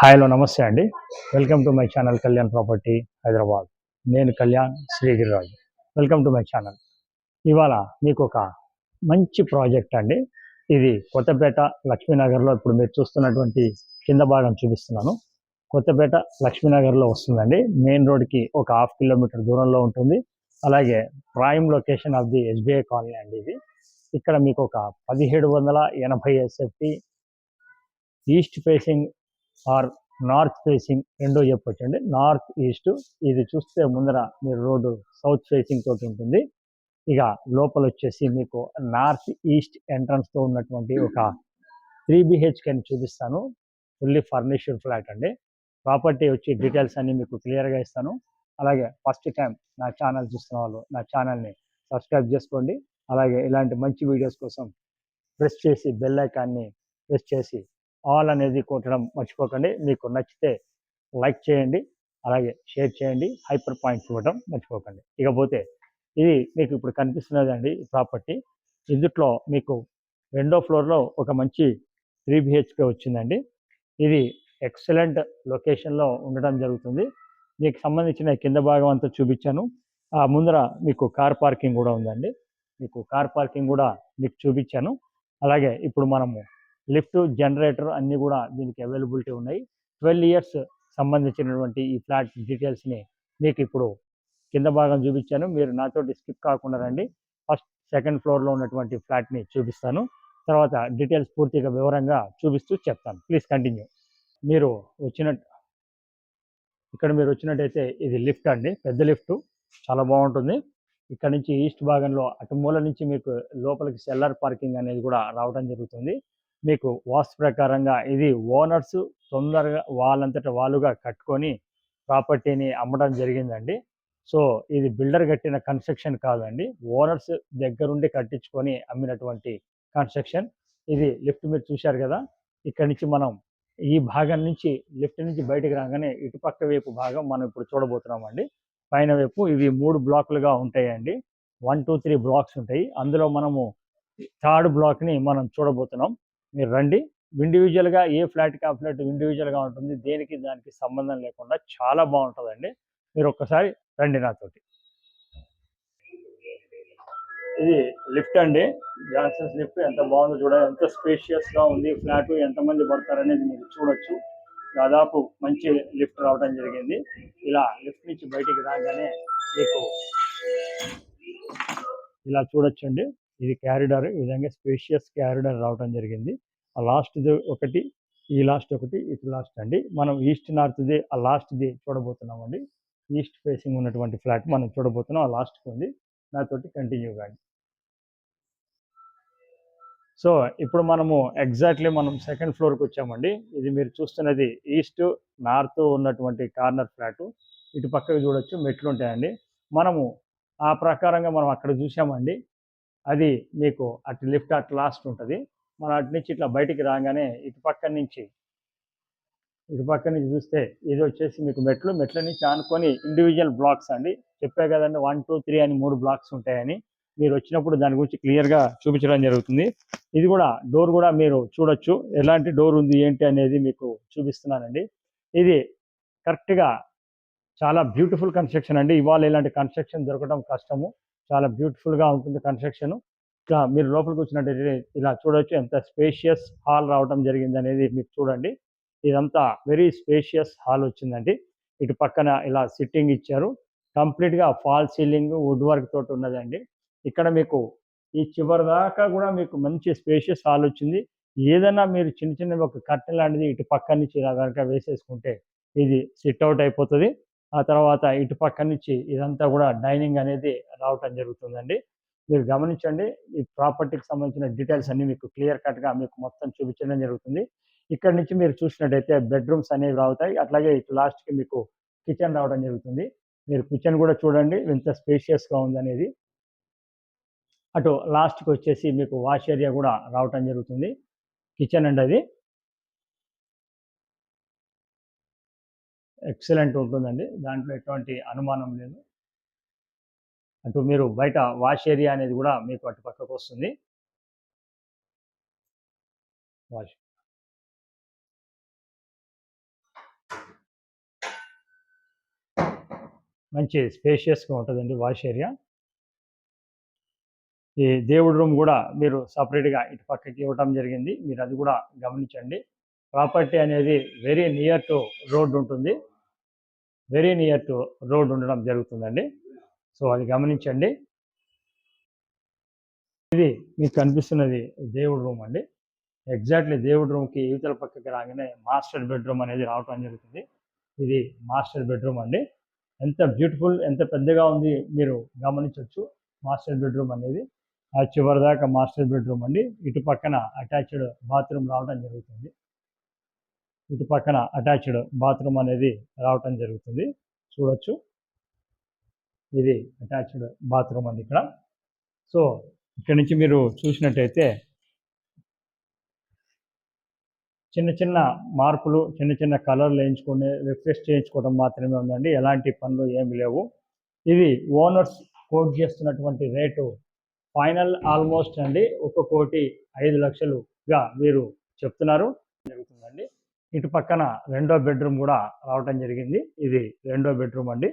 Hi hello నమస్తే అండి. Welcome to my channel Kalyan property Hyderabad. నేను Kalyan Srigiriraju. Welcome to my channel. ఇవాళ మీకు ఒక మంచి ప్రాజెక్ట్ అండి. ఇది కొత్తపేట లక్ష్మీనగర్లో ఇప్పుడు మీరు చూస్తున్నటువంటి కింద భాగం చూపిస్తున్నాను. కొత్తపేట లక్ష్మీనగర్లో వస్తుందండి. మెయిన్ రోడ్కి ఒక 1/2 కిలోమీటర్ దూరంలో ఉంటుంది. అలాగే prime location of the SBI colony అండి ఇది. ఇక్కడ మీకు ఒక 1780 SFT east facing or north facing రెండో చెప్పొచ్చు అండి. నార్త్ ఈస్ట్ ఇది చూస్తే ముందర మీరు రోడ్డు సౌత్ ఫేసింగ్ తోటి ఉంటుంది. ఇక లోపల వచ్చేసి మీకు నార్త్ ఈస్ట్ ఎంట్రన్స్తో ఉన్నటువంటి ఒక 3 BHK అని చూపిస్తాను. ఫుల్లీ ఫర్నిష్డ్ ఫ్లాట్ అండి. ప్రాపర్టీ వచ్చి డీటెయిల్స్ అన్ని మీకు క్లియర్గా ఇస్తాను. అలాగే ఫస్ట్ టైం నా ఛానల్ చూస్తున్న వాళ్ళు నా ఛానల్ని సబ్స్క్రైబ్ చేసుకోండి. అలాగే ఇలాంటి మంచి వీడియోస్ కోసం ప్రెస్ చేసి బెల్ ఐకాన్ని ప్రెస్ చేసి ఆల్ అనేది కొట్టడం మర్చిపోకండి. మీకు నచ్చితే లైక్ చేయండి, అలాగే షేర్ చేయండి, హైపర్ పాయింట్స్ ఇవ్వడం మర్చిపోకండి. ఇకపోతే ఇది మీకు ఇప్పుడు కనిపిస్తున్నదండి ప్రాపర్టీ. ఇందుట్లో మీకు రెండో ఫ్లోర్లో ఒక మంచి 3 BHK వచ్చిందండి. ఇది ఎక్సలెంట్ లొకేషన్లో ఉండడం జరుగుతుంది. మీకు సంబంధించిన కింద భాగం అంతా చూపించాను. ఆ ముందర మీకు కార్ పార్కింగ్ కూడా ఉందండి. మీకు కార్ పార్కింగ్ కూడా మీకు చూపించాను. అలాగే ఇప్పుడు మనము లిఫ్ట్ జనరేటర్ అన్నీ కూడా దీనికి అవైలబిలిటీ ఉన్నాయి. 12 ఇయర్స్ సంబంధించినటువంటి ఈ ఫ్లాట్ డీటెయిల్స్ని మీకు ఇప్పుడు కింద భాగం చూపించాను. మీరు నాతోటి స్కిప్ కాకుండా రండి. ఫస్ట్ సెకండ్ ఫ్లోర్లో ఉన్నటువంటి ఫ్లాట్ని చూపిస్తాను. తర్వాత డీటెయిల్స్ పూర్తిగా వివరంగా చూపిస్తూ చెప్తాను. Please continue. మీరు ఇక్కడ మీరు వచ్చినట్టయితే ఇది లిఫ్ట్ అండి, పెద్ద లిఫ్ట్, చాలా బాగుంటుంది. ఇక్కడ నుంచి ఈస్ట్ భాగంలో అటు మూల నుంచి మీకు లోపలికి సెల్లర్ పార్కింగ్ అనేది కూడా రావడం జరుగుతుంది. మీకు వాస్తు ప్రకారంగా ఇది ఓనర్స్ తొందరగా వాళ్ళంతట వాళ్ళుగా కట్టుకొని ప్రాపర్టీని అమ్మడం జరిగిందండి. సో ఇది బిల్డర్ కట్టిన కన్స్ట్రక్షన్ కాదండి, ఓనర్స్ దగ్గరుండి కట్టించుకొని అమ్మినటువంటి కన్స్ట్రక్షన్. ఇది లిఫ్ట్ మీరు చూశారు కదా. ఇక్కడ నుంచి మనం ఈ భాగం నుంచి లిఫ్ట్ నుంచి బయటకు రాగానే ఇటుపక్క వైపు భాగం మనం ఇప్పుడు చూడబోతున్నామండి. పైన వైపు ఇవి 3 బ్లాకులుగా ఉంటాయండి. 1, 2, 3 బ్లాక్స్ ఉంటాయి. అందులో మనము థర్డ్ బ్లాక్ని మనం చూడబోతున్నాం. మీరు రండి. ఇండివిజువల్గా ఏ ఫ్లాట్కి ఆ ఫ్లాట్ ఇండివిజువల్గా ఉంటుంది, దేనికి దానికి సంబంధం లేకుండా చాలా బాగుంటుందండి. మీరు ఒక్కసారి రండి నాతోటి. ఇది లిఫ్ట్ అండి, జాన్సన్స్ లిఫ్ట్. ఎంత బాగుందో చూడండి, ఎంత స్పేషియస్గా ఉంది ఫ్లాట్. ఎంతమంది పడతారనేది మీరు చూడొచ్చు. దాదాపు మంచి లిఫ్ట్ రావడం జరిగింది. ఇలా లిఫ్ట్ నుంచి బయటికి రాగానే మీకు ఇలా చూడొచ్చండి. ఇది క్యారిడార్, ఈ విధంగా స్పేషియస్ క్యారిడార్ రావడం జరిగింది. ఆ లాస్ట్ది ఒకటి, ఈ లాస్ట్ ఒకటి, ఇటు లాస్ట్ అండి. మనం ఈస్ట్ నార్త్ది ఆ లాస్ట్ది చూడబోతున్నామండి. ఈస్ట్ ఫేసింగ్ ఉన్నటువంటి ఫ్లాట్ మనం చూడబోతున్నాం. ఆ లాస్ట్కి ఉంది. నాతోటి కంటిన్యూ కానీ. సో ఇప్పుడు మనము ఎగ్జాక్ట్లీ మనం సెకండ్ ఫ్లోర్కి వచ్చామండి. ఇది మీరు చూస్తున్నది ఈస్ట్ నార్త్ ఉన్నటువంటి కార్నర్ ఫ్లాటు. ఇటు పక్కకి చూడొచ్చు, మెట్లు ఉంటాయండి. మనము ఆ ప్రకారంగా మనం అక్కడ చూసామండి. అది మీకు అటు లిఫ్ట్ అటు లాస్ట్ ఉంటుంది. మనం అటు నుంచి ఇట్లా బయటికి రాగానే ఇటు పక్క నుంచి చూస్తే ఇది వచ్చేసి మీకు మెట్ల నుంచి ఆనుకొని ఇండివిజువల్ బ్లాక్స్ అండి. చెప్పే కదండి 1, 2, 3 అని 3 బ్లాక్స్ ఉంటాయని. మీరు వచ్చినప్పుడు దాని గురించి క్లియర్గా చూపించడం జరుగుతుంది. ఇది కూడా డోర్ కూడా మీరు చూడొచ్చు, ఎలాంటి డోర్ ఉంది ఏంటి అనేది మీకు చూపిస్తున్నానండి. ఇది కరెక్ట్గా చాలా బ్యూటిఫుల్ కన్స్ట్రక్షన్ అండి. ఇవాళ ఇలాంటి కన్స్ట్రక్షన్ దొరకడం కష్టము. చాలా బ్యూటిఫుల్గా ఉంటుంది కన్స్ట్రక్షన్. ఇట్లా మీరు లోపలికి వచ్చినట్టయితే ఇలా చూడొచ్చు, ఎంత స్పేషియస్ హాల్ రావడం జరిగింది అనేది మీకు చూడండి. ఇదంతా వెరీ స్పేషియస్ హాల్ వచ్చిందండి. ఇటు పక్కన ఇలా సిట్టింగ్ ఇచ్చారు. కంప్లీట్గా ఫాల్ సీలింగ్ వుడ్ వర్క్ తోటి ఉన్నదండి. ఇక్కడ మీకు ఈ చివరి దాకా కూడా మీకు మంచి స్పేషియస్ హాల్ వచ్చింది. ఏదైనా మీరు చిన్న ఒక కర్టెన్ లాంటిది ఇటు పక్క నుంచి ఇలా కనుక వేసేసుకుంటే ఇది సిట్ అవుట్ అయిపోతుంది. ఆ తర్వాత ఇటు పక్క నుంచి ఇదంతా కూడా డైనింగ్ అనేది రావటం జరుగుతుందండి. మీరు గమనించండి, ఈ ప్రాపర్టీకి సంబంధించిన డీటెయిల్స్ అన్ని మీకు క్లియర్ కట్గా మీకు మొత్తం చూపించడం జరుగుతుంది. ఇక్కడ నుంచి మీరు చూసినట్టయితే బెడ్రూమ్స్ అనేవి రావుతాయి. అట్లాగే ఇటు లాస్ట్కి మీకు కిచెన్ రావడం జరుగుతుంది. మీరు కిచెన్ కూడా చూడండి ఎంత స్పేషియస్గా ఉందనేది. అటు లాస్ట్కి వచ్చేసి మీకు వాష్ ఏరియా కూడా రావటం జరుగుతుంది. కిచెన్ అండి అది ఎక్సలెంట్ ఉంటుందండి, దాంట్లో ఎటువంటి అనుమానం లేదు. అటు మీరు బయట వాష్ ఏరియా అనేది కూడా మీకు అటు పక్కకు వస్తుంది. వాష్ మంచి స్పేషియస్గా ఉంటుందండి వాష్ ఏరియా. ఈ దేవుడి రూమ్ కూడా మీరు సపరేట్గా ఇటు పక్కకి ఇవ్వటం జరిగింది. మీరు అది కూడా గమనించండి. ప్రాపర్టీ అనేది వెరీ నియర్ టు రోడ్ ఉంటుంది. వెరీ నియర్ టు రోడ్ ఉండడం జరుగుతుందండి. సో అది గమనించండి. ఇది మీకు కనిపిస్తున్నది దేవుడి రూమ్ అండి. ఎగ్జాక్ట్లీ దేవుడి రూమ్కి యువతల పక్కకి రాగానే మాస్టర్ బెడ్రూమ్ అనేది రావటం జరుగుతుంది. ఇది మాస్టర్ బెడ్రూమ్ అండి. ఎంత బ్యూటిఫుల్, ఎంత పెద్దగా ఉంది మీరు గమనించవచ్చు. మాస్టర్ బెడ్రూమ్ అనేది ఆ చివరి దాకా మాస్టర్ బెడ్రూమ్ అండి. ఇటు పక్కన అటాచ్డ్ బాత్రూమ్ రావడం జరుగుతుంది. ఇటు పక్కన అటాచ్డ్ బాత్రూమ్ అనేది రావటం జరుగుతుంది. చూడొచ్చు, ఇది అటాచ్డ్ బాత్రూమ్ అండి ఇక్కడ. సో ఇక్కడ నుంచి మీరు చూసినట్టయితే చిన్న చిన్న మార్పులు, చిన్న చిన్న కలర్లు వేయించుకొని రిఫ్రెష్ చేయించుకోవడం మాత్రమే ఉందండి. ఎలాంటి పనులు ఏమి లేవు. ఇది ఓనర్స్ కోట్ చేస్తున్నటువంటి రేటు ఫైనల్ ఆల్మోస్ట్ అండి 1,05,00,000గా వీరు చెప్తున్నారు జరుగుతుందండి. ఇటు పక్కన రెండో బెడ్రూమ్ కూడా రావటం జరిగింది. ఇది రెండో బెడ్రూమ్ అండి.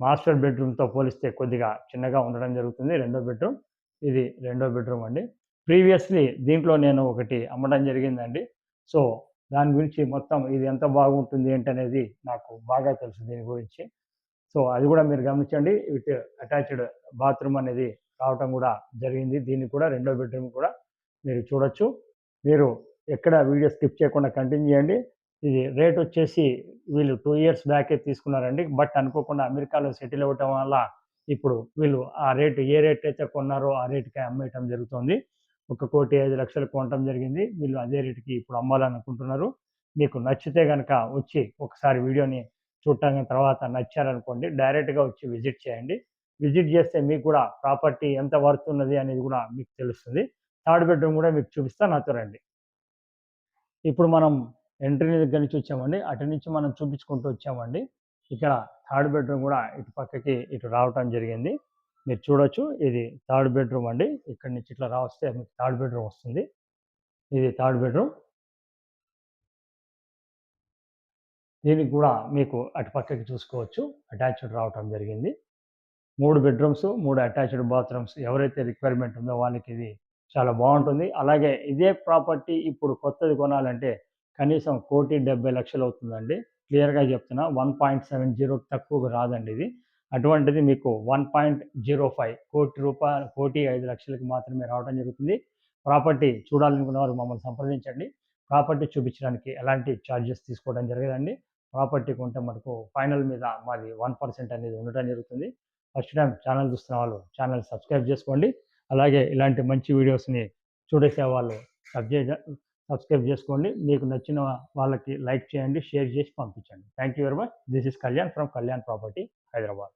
మాస్టర్ బెడ్రూమ్తో పోలిస్తే కొద్దిగా చిన్నగా ఉండడం జరుగుతుంది రెండో బెడ్రూమ్. ఇది రెండో బెడ్రూమ్ అండి. ప్రీవియస్లీ దీంట్లో నేను ఒకటి అమ్మడం జరిగిందండి. సో దాని గురించి మొత్తం ఇది ఎంత బాగుంటుంది ఏంటనేది నాకు బాగా తెలుసు దీని గురించి. సో అది కూడా మీరు గమనించండి. విత్ అటాచ్డ్ బాత్రూమ్ అనేది రావటం కూడా జరిగింది. దీన్ని కూడా రెండో బెడ్రూమ్ కూడా మీరు చూడొచ్చు. మీరు ఎక్కడ వీడియో స్కిప్ చేయకుండా కంటిన్యూ చేయండి. ఇది రేట్ వచ్చేసి వీళ్ళు 2 ఇయర్స్ బ్యాకే తీసుకున్నారండి. బట్ అనుకోకుండా అమెరికాలో సెటిల్ అవ్వటం వల్ల ఇప్పుడు వీళ్ళు ఆ రేటు ఏ రేట్ అయితే కొన్నారో ఆ రేటుకే అమ్మేయటం జరుగుతుంది. 1,05,00,000 కొనటం జరిగింది. వీళ్ళు అదే రేటుకి ఇప్పుడు అమ్మాలనుకుంటున్నారు. మీకు నచ్చితే గనక వచ్చి ఒకసారి వీడియోని చూడటం తర్వాత నచ్చారనుకోండి డైరెక్ట్గా వచ్చి విజిట్ చేయండి. విజిట్ చేస్తే మీకు కూడా ప్రాపర్టీ ఎంత వర్త్ ఉన్నది అనేది కూడా మీకు తెలుస్తుంది. థర్డ్ బెడ్రూమ్ కూడా మీకు చూపిస్తా, నాతో రండి. ఇప్పుడు మనం ఎంట్రీ దగ్గర నుంచి వచ్చామండి. అటు నుంచి మనం చూపించుకుంటూ వచ్చామండి. ఇక్కడ థర్డ్ బెడ్రూమ్ కూడా ఇటు పక్కకి ఇటు రావటం జరిగింది. మీరు చూడొచ్చు, ఇది థర్డ్ బెడ్రూమ్ అండి. ఇక్కడ నుంచి ఇట్లా రావస్తే మీకు థర్డ్ బెడ్రూమ్ వస్తుంది. ఇది థర్డ్ బెడ్రూమ్. దీనికి కూడా మీకు అటు పక్కకి చూసుకోవచ్చు, అటాచ్డ్ రావటం జరిగింది. 3 బెడ్రూమ్స్, 3 అటాచ్డ్ బాత్రూమ్స్. ఎవరైతే రిక్వైర్మెంట్ ఉందో వాళ్ళకి ఇది చాలా బాగుంటుంది. అలాగే ఇదే ప్రాపర్టీ ఇప్పుడు కొత్తది కొనాలంటే కనీసం 1,70,00,000 అవుతుందండి. క్లియర్‌గా చెప్తున్నా. 1.70 తక్కువగా రాదండి ఇది. అటువంటిది మీకు 1.05 1,05,00,000కి మాత్రమే రావడం జరుగుతుంది. ప్రాపర్టీ చూడాలనుకున్న వారు మమ్మల్ని సంప్రదించండి. ప్రాపర్టీ చూపించడానికి ఎలాంటి చార్జెస్ తీసుకోవడం జరగదండి. ప్రాపర్టీ కొంటే మనకు ఫైనల్ మీద మాది 1% అనేది ఉండటం జరుగుతుంది. ఫస్ట్ టైం ఛానల్ చూస్తున్న వాళ్ళు ఛానల్ సబ్స్క్రైబ్ చేసుకోండి. అలాగే ఇలాంటి మంచి వీడియోస్ని చూడేసే వాళ్ళు సబ్స్క్రైబ్ చేసుకోండి. మీకు నచ్చిన వాళ్ళకి లైక్ చేయండి, షేర్ చేసి పంపించండి. Thank you very much. This is Kalyan from Kalyan property, Hyderabad.